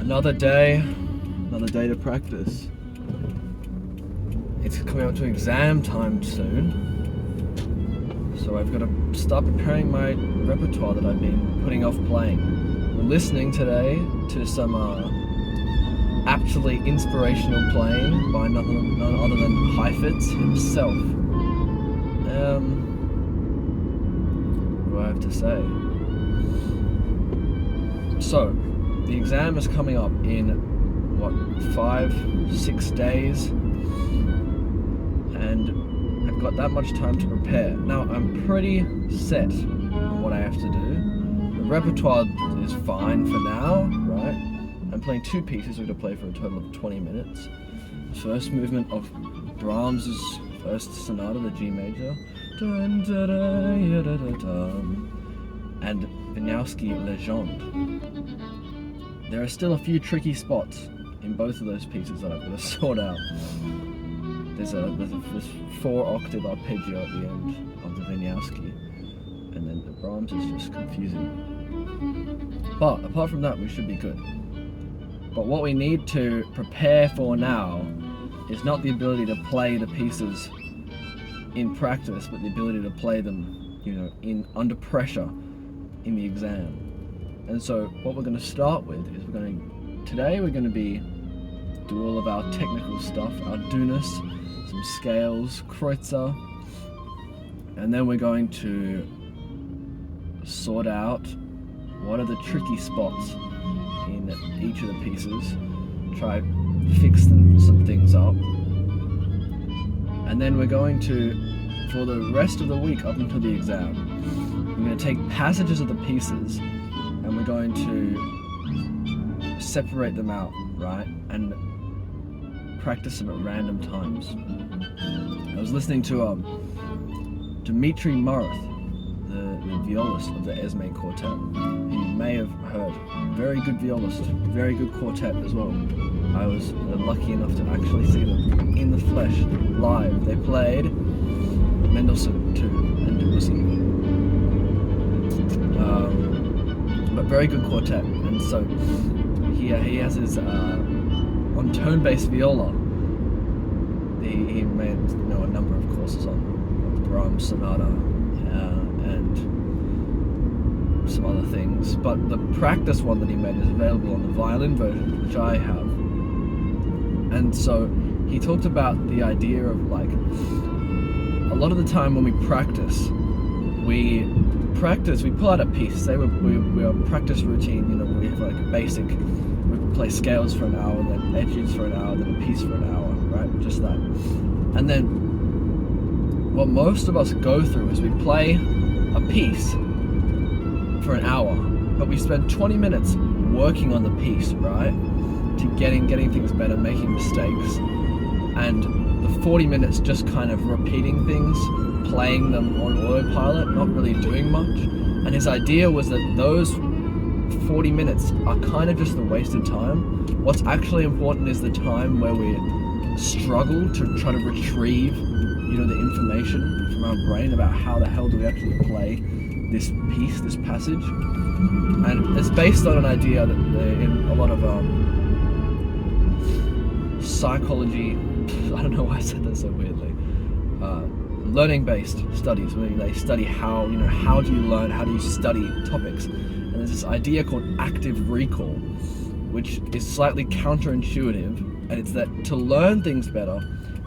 Another day to practice. It's coming up to exam time soon, so I've got to start preparing my repertoire that I've been putting off playing. We're listening today to some absolutely inspirational playing by none other than Heifetz himself. What do I have to say? So, the exam is coming up in 5-6 days, and I've got that much time to prepare. Now I'm pretty set on what I have to do. The repertoire is fine for now, right? I'm playing 2 pieces. We're going to play for a total of 20 minutes. The first movement of Brahms' first sonata, the G major, and Wieniawski Legende. There are still a few tricky spots in both of those pieces that I've got to sort out. There's 4-octave arpeggio at the end of the Wieniawski, and then the Brahms is just confusing. But apart from that, we should be good. But what we need to prepare for now is not the ability to play the pieces in practice, but the ability to play them, under pressure in the exam. And so what we're going to start with is today we're going to do all of our technical stuff, our Dunas, some scales, Kreutzer, and then we're going to sort out what are the tricky spots in each of the pieces, try fix some things up, and then we're going to, for the rest of the week up until the exam, we're going to take passages of the pieces and we're going to separate them out, right, and practice them at random times. I was listening to Dmitri Moroth, the violist of the Esme Quartet. You may have heard. Very good violist, very good quartet as well. I was lucky enough to actually see them in the flesh, live. They played Mendelssohn too, and Debussy. But very good quartet, and so he has his on tone-based viola. He made a number of courses on Brahms sonata and some other things, but the practice one that he made is available on the violin version, which I have. And so he talked about the idea of, like, a lot of the time when we practice, we pull out a piece. Say we are practice routine, we have like a basic, we play scales for an hour, then etudes for an hour, then a piece for an hour, right? Just that. And then what most of us go through is we play a piece for an hour, but we spend 20 minutes working on the piece, right? To getting things better, making mistakes, and the 40 minutes just kind of repeating things, playing them on autopilot, not really doing much. And his idea was that those 40 minutes are kind of just a wasted time. What's actually important is the time where we struggle to try to retrieve, the information from our brain about how the hell do we actually play this piece, this passage. And it's based on an idea that in a lot of psychology, I don't know why I said that so weirdly, learning-based studies, where they study how do you learn, how do you study topics. And there's this idea called active recall, which is slightly counterintuitive, and it's that to learn things better,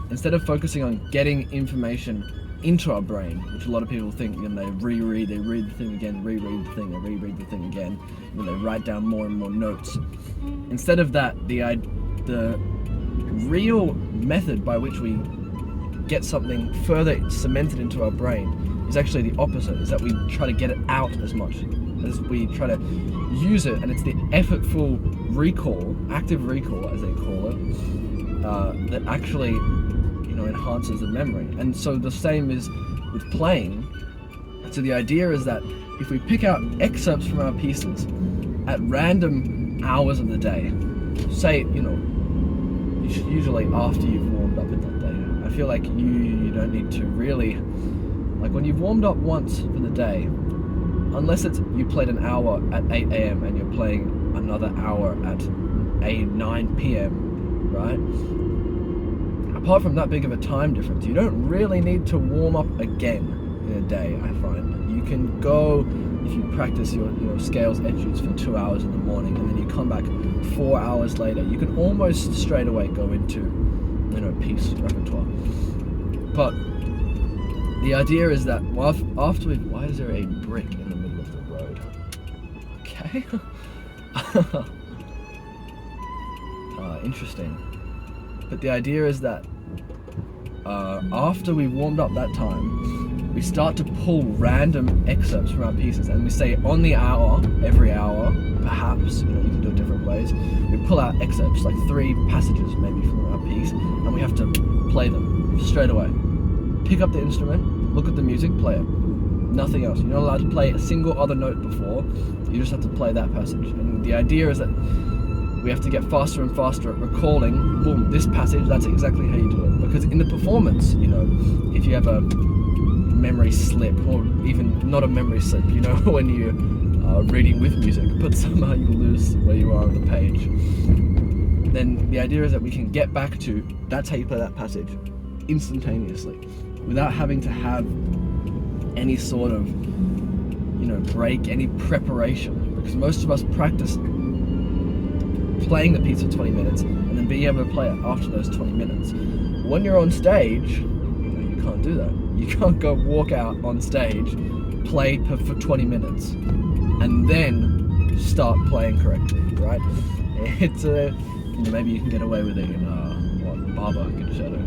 instead of focusing on getting information into our brain, which a lot of people think, they read the thing again, reread the thing, they reread the thing again, and they write down more and more notes. Instead of that, the real method by which we get something further cemented into our brain is actually the opposite, is that we try to get it out as much as we try to use it, and it's the effortful recall, active recall as they call it, that actually enhances the memory. And so the same is with playing. So the idea is that if we pick out excerpts from our pieces at random hours of the day, say, usually after you've warmed up in that day, I feel like you don't need to really, like when you've warmed up once for the day, unless it's you played an hour at 8 a.m. and you're playing another hour at a 9 p.m., right? Apart from that big of a time difference, you don't really need to warm up again in a day, I find. You can go, if you practice your scales etudes for 2 hours in the morning, and then you come back 4 hours later, you can almost straight away go into piece repertoire. But the idea is that after why is there a brick in the middle of the road? Okay. Interesting. But the idea is that after we've warmed up that time, we start to pull random excerpts from our pieces, and we say on the hour, every hour, perhaps, you can do it different ways. We pull out excerpts, like 3 passages maybe from our piece, and we have to play them straight away. Pick up the instrument, look at the music, play it. Nothing else. You're not allowed to play a single other note before. You just have to play that passage. And the idea is that we have to get faster and faster at recalling, boom, this passage, that's exactly how you do it. Because in the performance, if you have a memory slip, or even not a memory slip, when you are reading with music, but somehow you lose where you are on the page, then the idea is that we can get back to, that's how you play that passage, instantaneously, without having to have any sort of, break, any preparation. Because most of us practice playing the piece for 20 minutes and then being able to play it after those 20 minutes. When you're on stage, you can't do that. You can't go walk out on stage, play for 20 minutes, and then start playing correctly, right? It's maybe you can get away with it in Barber Concerto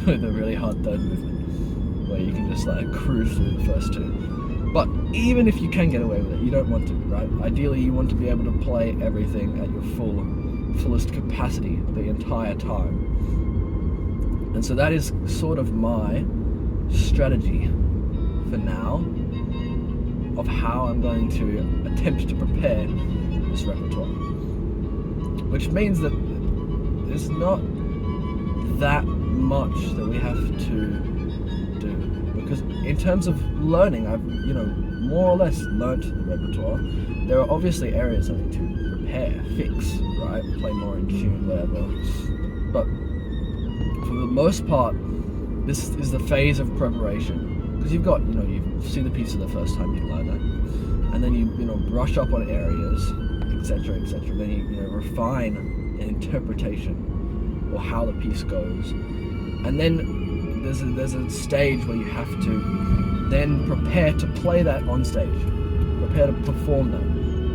with a really hard third movement, where you can just cruise through the first 2. But even if you can get away with it, you don't want to, right? Ideally, you want to be able to play everything at your fullest capacity the entire time. And so that is sort of my strategy for now of how I'm going to attempt to prepare this repertoire. Which means that there's not that much that we have to do. Because in terms of learning, I've, more or less learnt the repertoire. There are obviously areas I need to prepare, fix, right? Play more in tune, whatever. But for the most part, this is the phase of preparation. Because you've got, you see the piece for the first time, you learn it. And then you brush up on areas, etc., etc. Then you refine an interpretation or how the piece goes. And then there's a stage where you have to then prepare to play that on stage, prepare to perform that,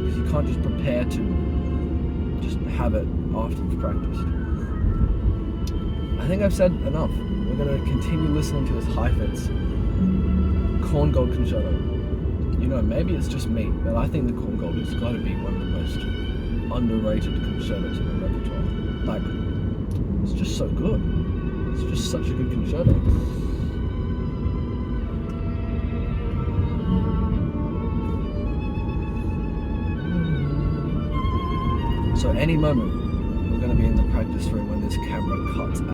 because you can't just prepare to just have it after you've practiced. I think I've said enough. We're going to continue listening to this Heifetz Korngold Concerto. Maybe it's just me, but I think the Korngold has got to be one of the most underrated concertos in the repertoire. It's just so good. It's just such a good concerto. So any moment, we're going to be in the practice room when this camera cuts out.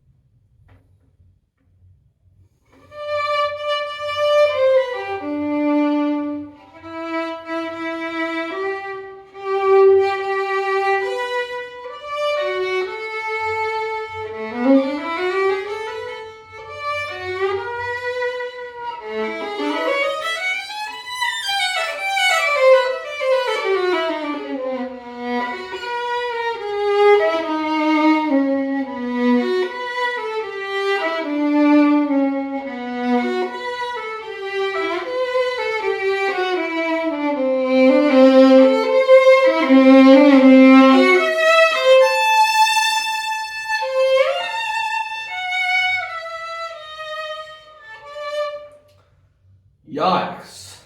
Yikes!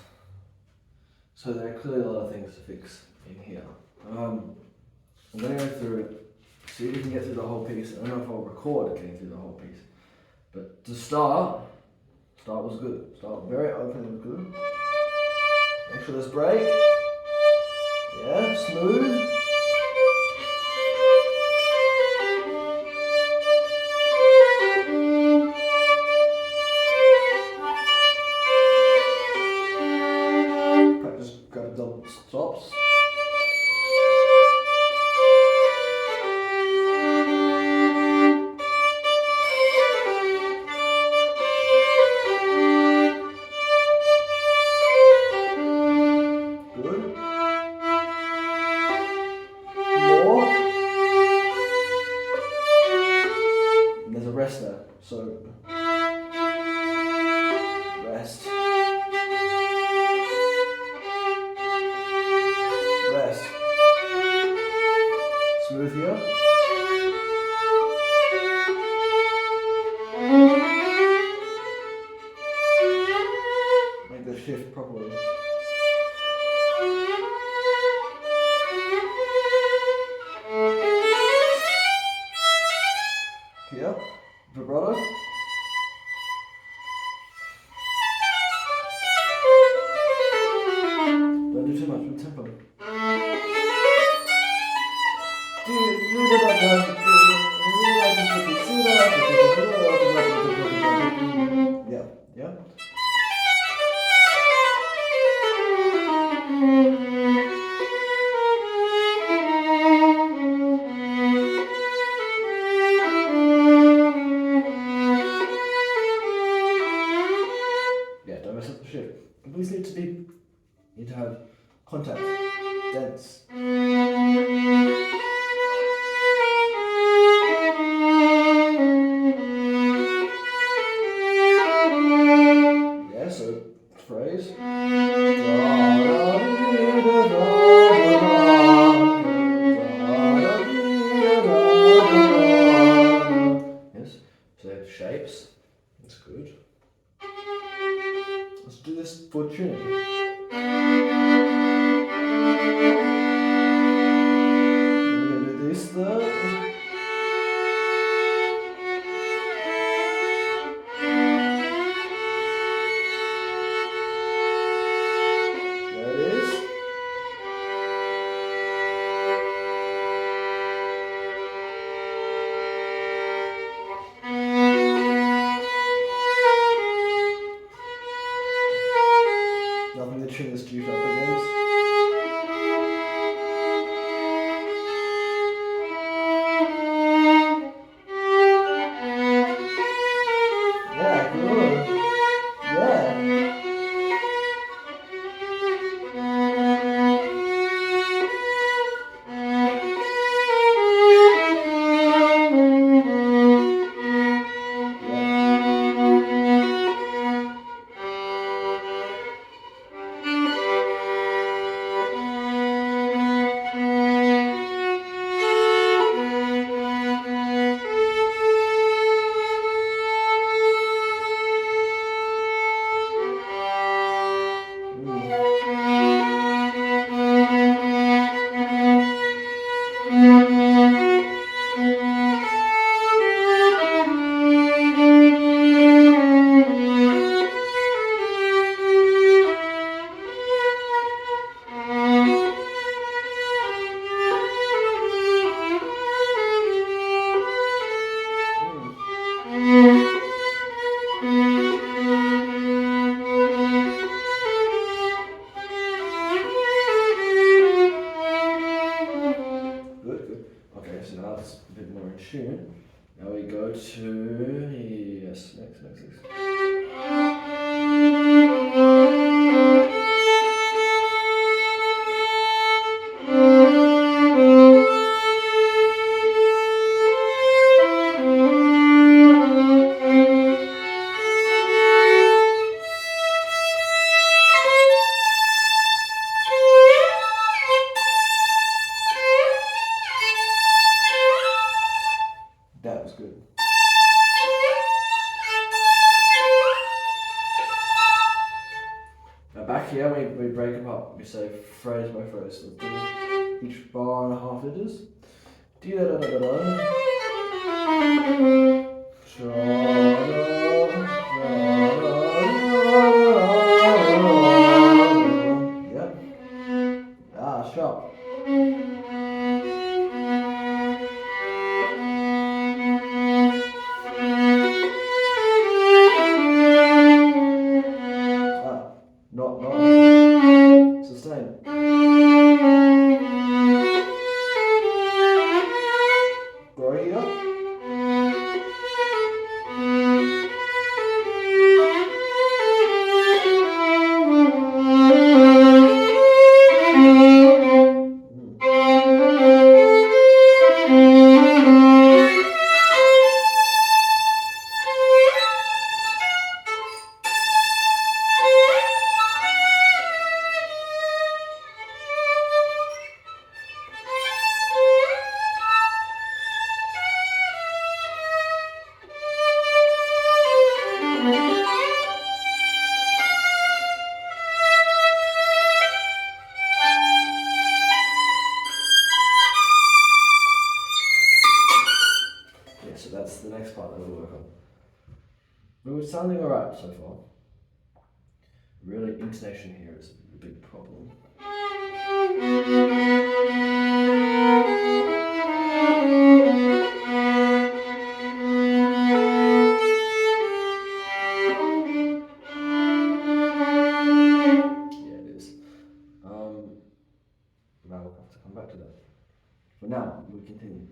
So there are clearly a lot of things to fix in here. I'm going to go through it, see if we can get through the whole piece. I don't know if I'll record getting through the whole piece. But to start was good. Start very open was good. Make sure there's break. Yeah, smooth. Stops. need to have contact, dense. Yeah, so phrase. Yes, so shapes. That's good. Let's do this for tuning. We're going to do this though. There it is. Nothing to tune this G up against. Yeah, good. Yeah. So now it's a bit more in tune. Now we go to, yes, next. That was good. Now back here, we break them up. We say phrase by phrase. So each bar and a half it is. Yep. Ah, sharp. Not. Sustain. Go here. So that's the next part that we'll work on. But we're sounding alright so far. Really, intonation here is a big problem. Yeah, it is. Now we'll have to come back to that. For now, we continue.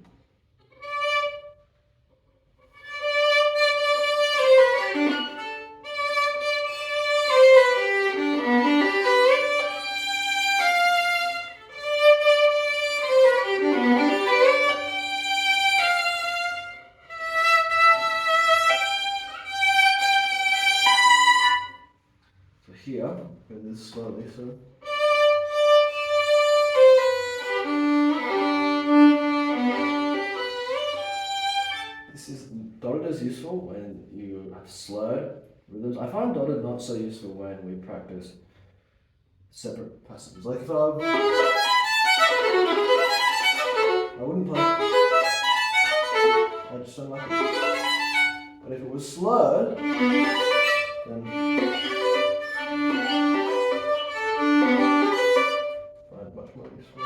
So. This is dotted is useful when you have slurred rhythms. I find dotted not so useful when we practice separate passages. Like if I wouldn't play, I just don't like it. But if it was slurred, then I find much more useful.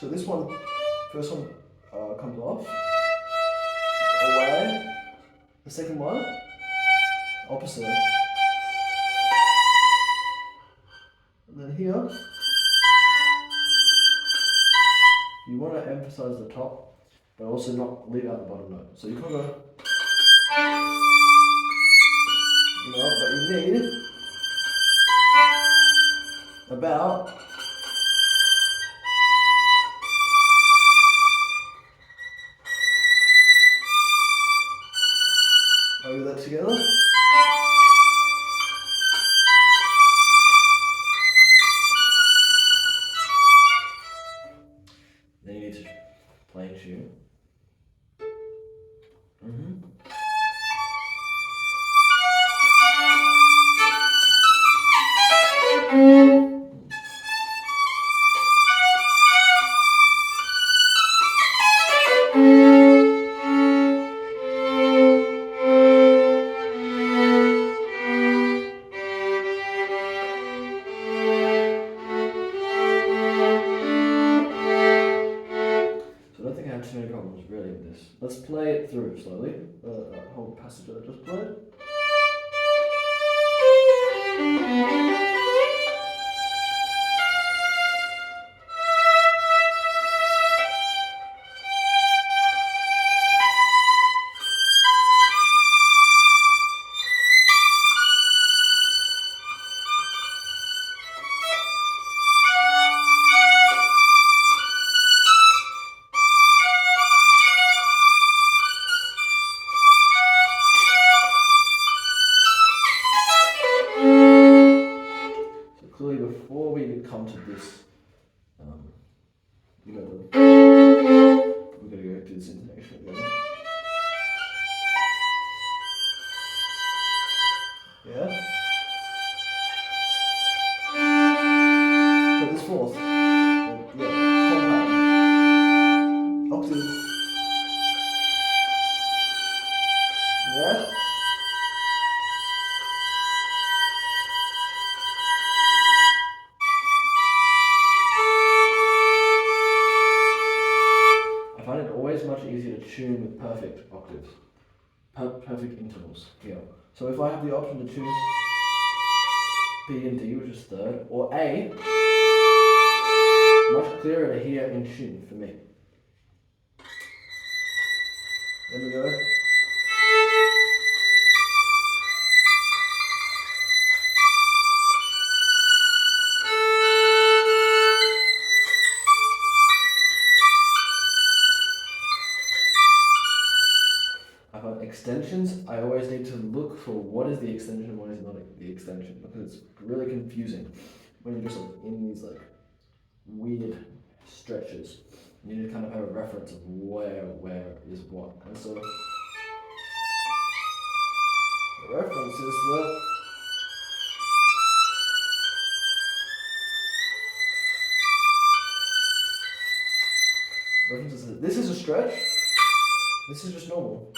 So this one, first one comes off, away. The second one, opposite. And then here, you want to emphasize the top, but also not leave out the bottom note. So you can't go, but you need about over that together. Then you need to play in tune. Too many problems really with this. Let's play it through slowly. That whole passage that I just played. Before we come to this, we're going to go through this intonation again. Yeah? So this fourth, compact, octave. Yeah? Much easier to tune with perfect octaves, perfect intervals here. So if I have the option to tune B and D, which is third, or A, much clearer to hear in tune for me. There we go. Extensions, I always need to look for what is the extension and what is not the extension, because it's really confusing when you're just in these weird stretches. You need to kind of have a reference of where is what. And so the reference is this is a stretch, this is just normal.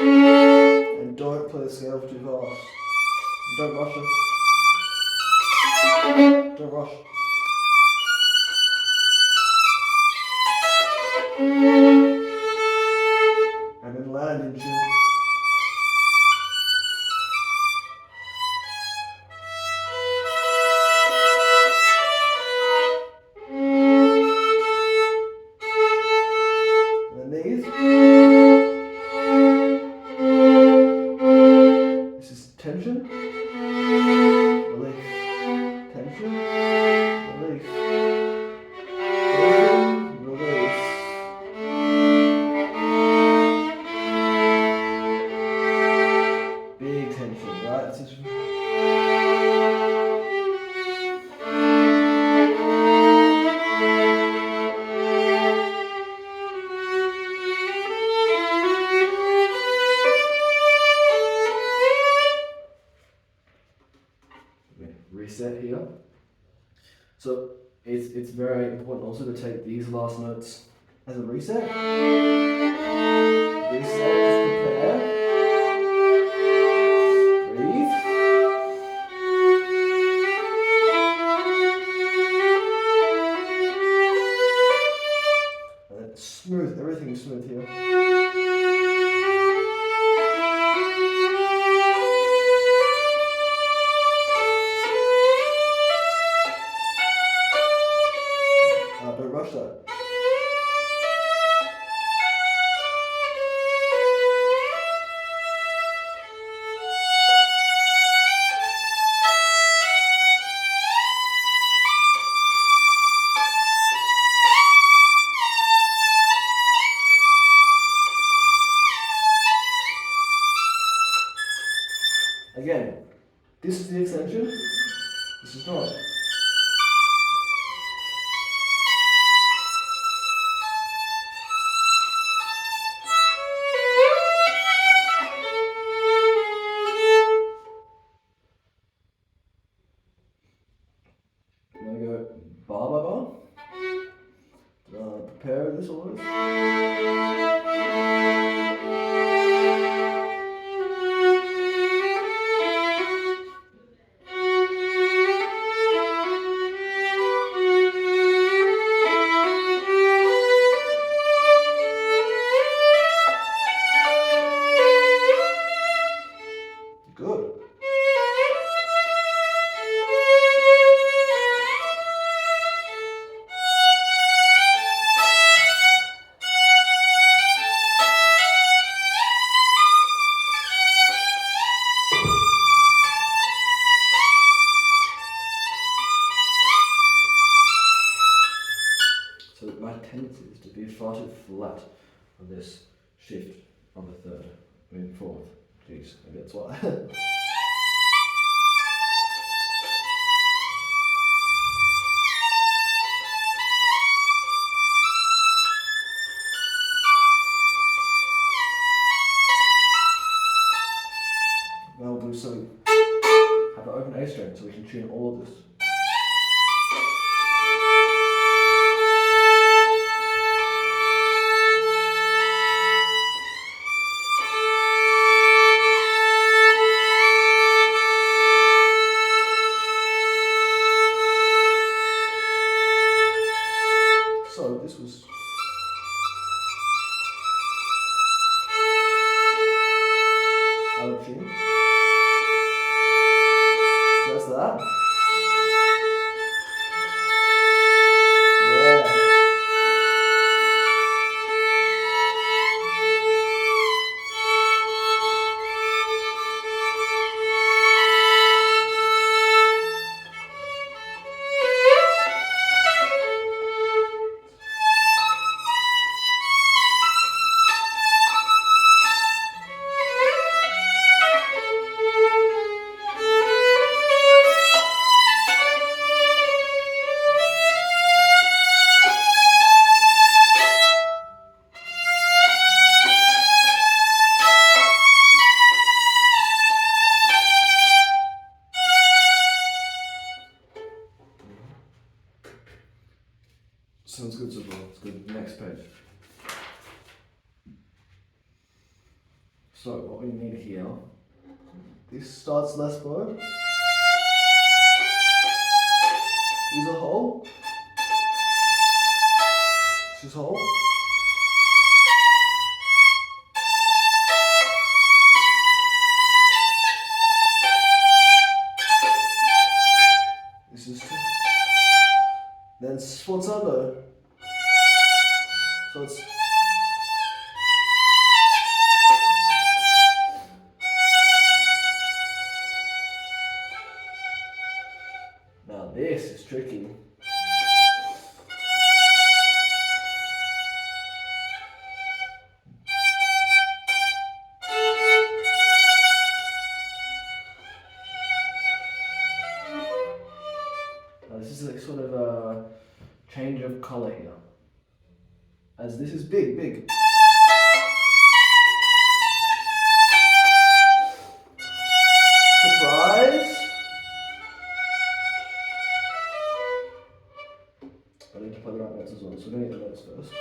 And don't play the scale too fast. Don't rush it. Don't rush. And then land in tune. And then these. This is tension. tension, relief, tension, relief, tension, release. Big tension, right? This is reset here. So it's very important also to take these last notes as a reset. Reset, just prepare. Breathe. And then smooth, everything's smooth here. Don't rush that. Again, this is the extension, this is not. I'm going to go bar by bar. Prepare this always. Good. So my tendency is to be far too flat on this shift on the third, fourth. Jeez, maybe that's why. Now we'll do something. Have an open A string so we can tune all of this. So this was out of tune. Just that. Yeah. Sounds good so far. It's good. Next page. So what we need here, this starts less bow. Is a whole. This is whole. This is two. Then sforzando. So it's this is tricky. Now this is like sort of a change of color here. As this is big, big. Surprise! I need to play the right notes as well, so we're going to get the notes first.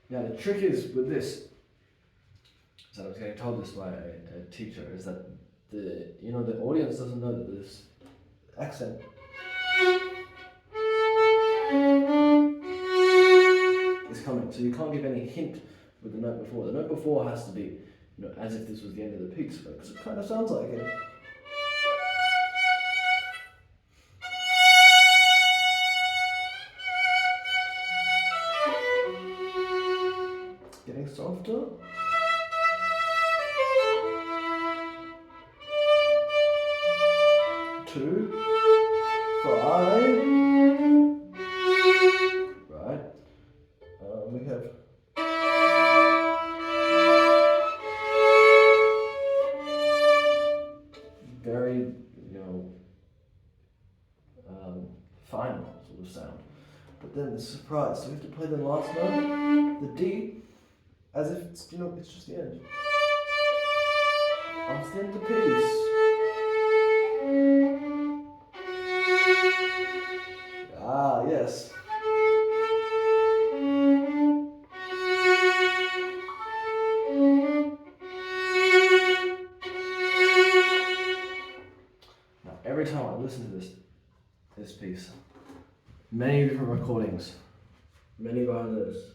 Now the trick is with this, so I was getting told this by a teacher, is that the audience doesn't know that this accent is coming, so you can't give any hint with the note before. The note before has to be, as if this was the end of the piece, because it kind of sounds like it. Getting softer. Two, 5. Right. We have. Very, final sort of sound. But then the surprise. So we have to play the last note, the D, as if it's just the end. It's the end of the piece. Ah, yes. Now, every time I listen to this piece, many different recordings, many violinists,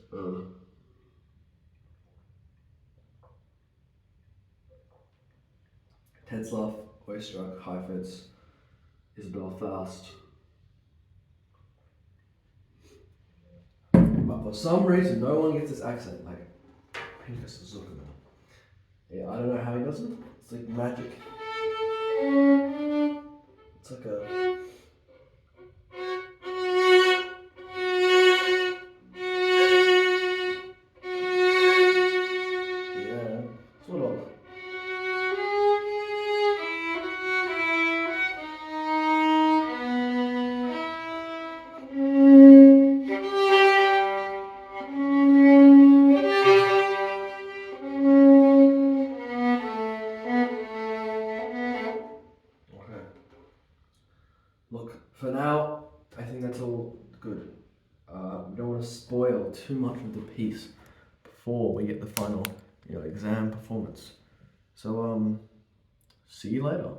Tetzlaff, Oistrakh, Heifetz, Isabel Faust. But for some reason, no one gets this accent, like Pinchas Zuckerman. Yeah, I don't know how he does it. It's like magic. It's like a... Yeah, sort of. Look, for now, I think that's all good. We don't want to spoil too much of the piece before we get the final, exam performance. So, see you later.